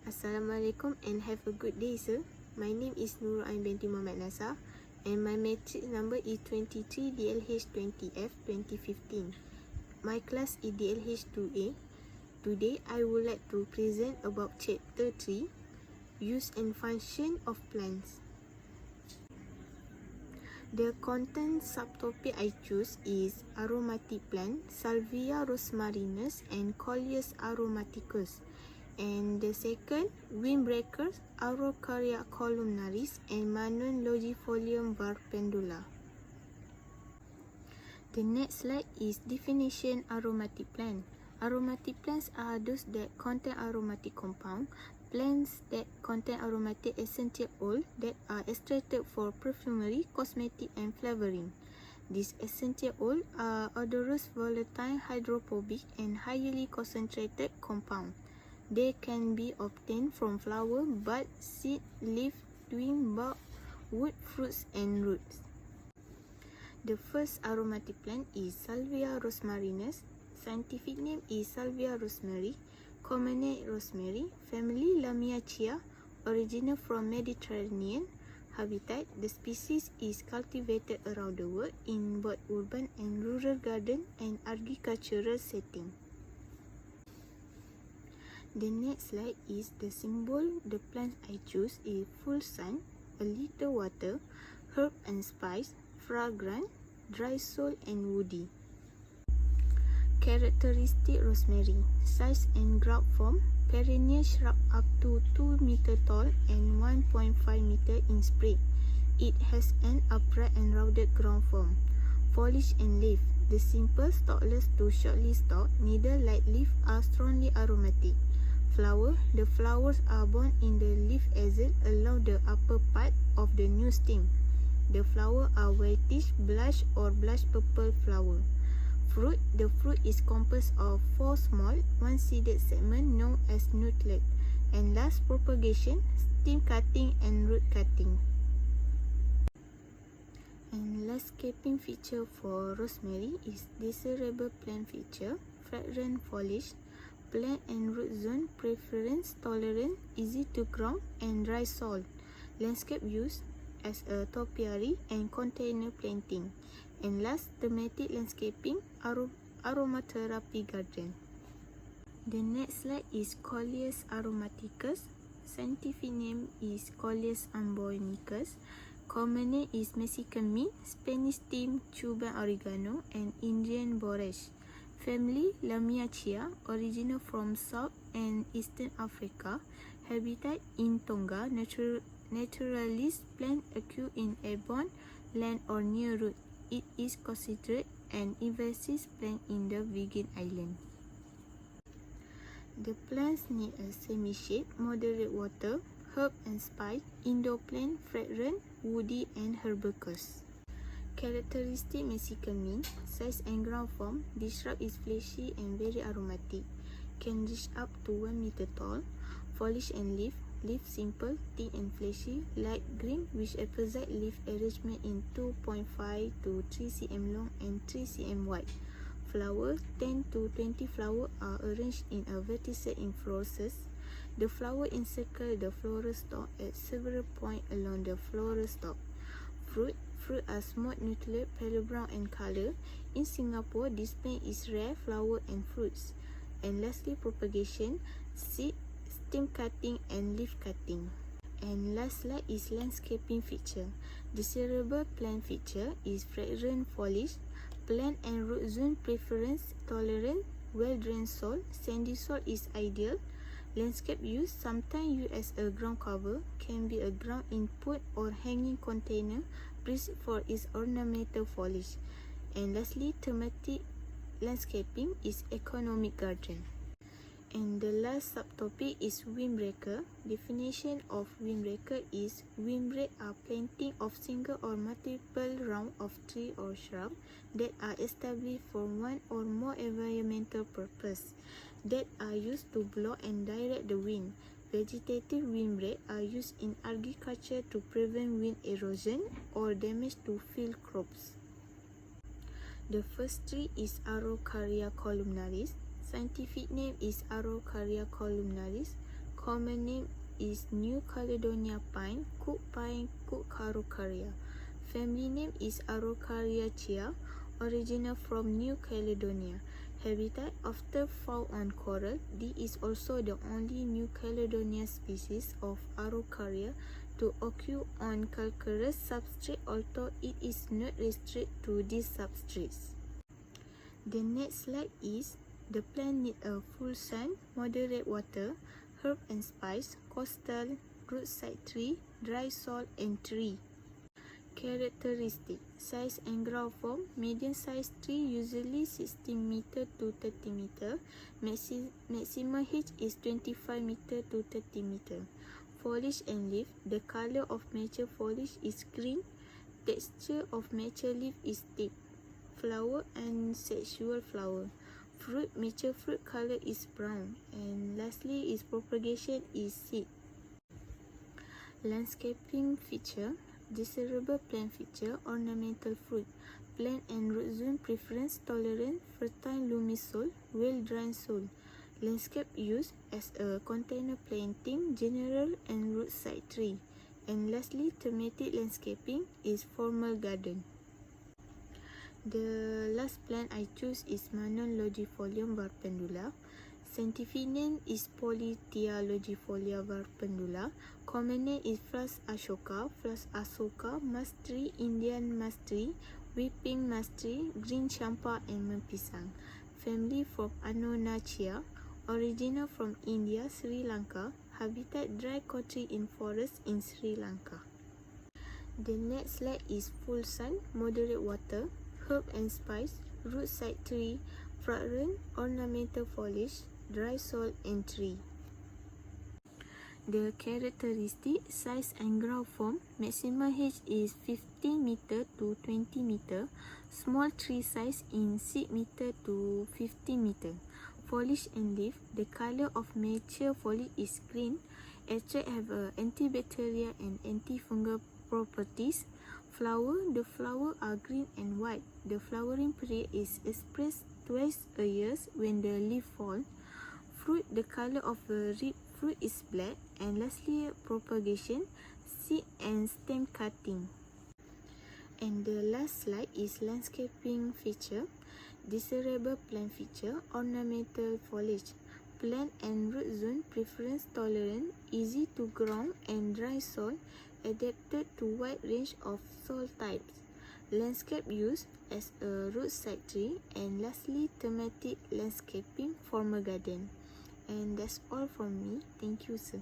Assalamualaikum and have a good day, sir. My name is Nurul Ain binti Muhammad Nasar and my matric number is 23 DLH20F 2015. My class is DLH2A. Today, I would like to present about Chapter 3, Use and Function of Plants. The content subtopic I choose is aromatic plant, Salvia rosmarinus and Coleus aromaticus. And the second, windbreakers, Araucaria columnaris and Manon longifolium varpendula. The next slide is definition aromatic plant. Aromatic plants are those that contain aromatic compound, plants that contain aromatic essential oil that are extracted for perfumery, cosmetic and flavoring. These essential oils are odorous, volatile, hydrophobic and highly concentrated compound. They can be obtained from flower, bud, seed, leaf, twig, bark, wood, fruits and roots. The first aromatic plant is Salvia rosmarinus. Scientific name is Salvia rosemary, common name rosemary, family Lamiaceae, original from Mediterranean habitat. The species is cultivated around the world in both urban and rural garden and agricultural setting. The next slide is the symbol. The plant I choose is full sun, a little water, herb and spice, fragrant, dry soil and woody. Characteristic rosemary, size and ground form, perennial shrub up to 2 meter tall and 1.5 meter in spread. It has an upright and rounded ground form. Foliage and leaf, the simple stalkless to shortly stalked, needle-like leaf are strongly aromatic. Flower, the flowers are borne in the leaf axil along the upper part of the new stem. The flowers are whitish, blush or blush purple flower. Fruit, the fruit is composed of 4 small, one-seeded segments known as nucleate. And last, propagation, stem cutting and root cutting. And landscaping feature for rosemary is desirable plant feature, fragrant foliage, plant and root zone preference, tolerant, easy to grow and dry soil. Landscape use as a topiary and container planting. And last, thematic landscaping, aromatherapy garden. The next slide is Coleus aromaticus. Scientific name is Coleus amboinicus. Common name is Mexican mint, Spanish thyme, Cuban oregano and Indian borage. Family Lamiaceae, original from South and Eastern Africa. Habitat in Tonga. Naturalist plant occur in airborne land or near root. It is considered an invasive plant in the Virgin Islands. The plants need a semi-shade, moderate water, herb and spice, indoor plant, fragrant, woody and herbaceous. Characteristic Mexican mint, size and ground form. This shrub is fleshy and very aromatic. Can reach up to 1 meter tall. Foliage and leaf. Leaf simple, thin and fleshy, light green, which opposite leaf arrangement in 2.5 to 3 cm long and 3 cm wide. Flowers, 10 to 20 flowers are arranged in a vertices inflorescence. The flower encircle the floral stalk at several points along the floral stalk. Fruit are small, nucleate, pale brown in color. In Singapore, this plant is rare flower and fruits. And lastly, propagation, seed, stem cutting and leaf cutting. And last slide is landscaping feature. Desirable plant feature is fragrant foliage, plant and root zone preference, tolerant, well-drained soil, sandy soil is ideal. Landscape use, sometimes used as a ground cover, can be a ground input or hanging container, praised for its ornamental foliage. And lastly, thematic landscaping is economic garden. And the last subtopic is windbreaker. Definition of windbreaker is windbreak are planting of single or multiple round of tree or shrub that are established for one or more environmental purpose that are used to blow and direct the wind. Vegetative windbreak are used in agriculture to prevent wind erosion or damage to field crops. The first tree is Araucaria columnaris. Scientific name is Araucaria columnaris. Common name is New Caledonia pine, cook pine, cook Araucaria. Family name is Araucariaceae, original from New Caledonia. Habitat often found on coral. This is also the only New Caledonia species of Araucaria to occur on calcareous substrate, although it is not restricted to these substrates. The next slide is the plant need a full sun, moderate water, herb and spice, coastal, roadside tree, dry soil and tree. Characteristic: size and ground form. Medium size tree, usually 16 meter to 30 meter. Maximum height is 25 meter to 30 meter. Foliage and leaf. The color of mature foliage is green. Texture of mature leaf is thick. Flower and sexual flower. Fruit, mature fruit color is brown. And lastly is propagation is seed. Landscaping feature. Desirable plant feature, ornamental fruit. Plant and root zone preference, tolerant, fertile loamy soil, well-drained soil. Landscape use as a container planting, general and roadside tree. And lastly, thematic landscaping is formal garden. The last plant I choose is Manon longifolium varpendula. Scientific name is Polythia longifolia varpendula. Common name is Flax ashoka, musk tree, Indian musk tree, weeping musk tree, green champa and mempisang. Family from Annonacea. Original from India, Sri Lanka. Habitat dry country in forest in Sri Lanka. The next slide is full sun, moderate water, herb and spice, roadside tree, fragrant, ornamental foliage, dry soil and tree. The characteristic: size and ground form. Maximum height is 15 meter to 20 meter. Small tree size in 6 meter to 50 meter. Foliage and leaf. The color of mature foliage is green. Extract have antibacterial and antifungal properties. Flower. The flower are green and white. The flowering period is expressed twice a year when the leaf fall. Fruit. The color of the red fruit is black. And lastly, propagation, seed and stem cutting. And the last slide is landscaping feature. Desirable plant feature, ornamental foliage. Plant and root zone preference, tolerant, easy to grow and dry soil, adapted to wide range of soil types. Landscape use as a roadside tree. And lastly, thematic landscaping, formal garden. And that's all from me. Thank you, sir.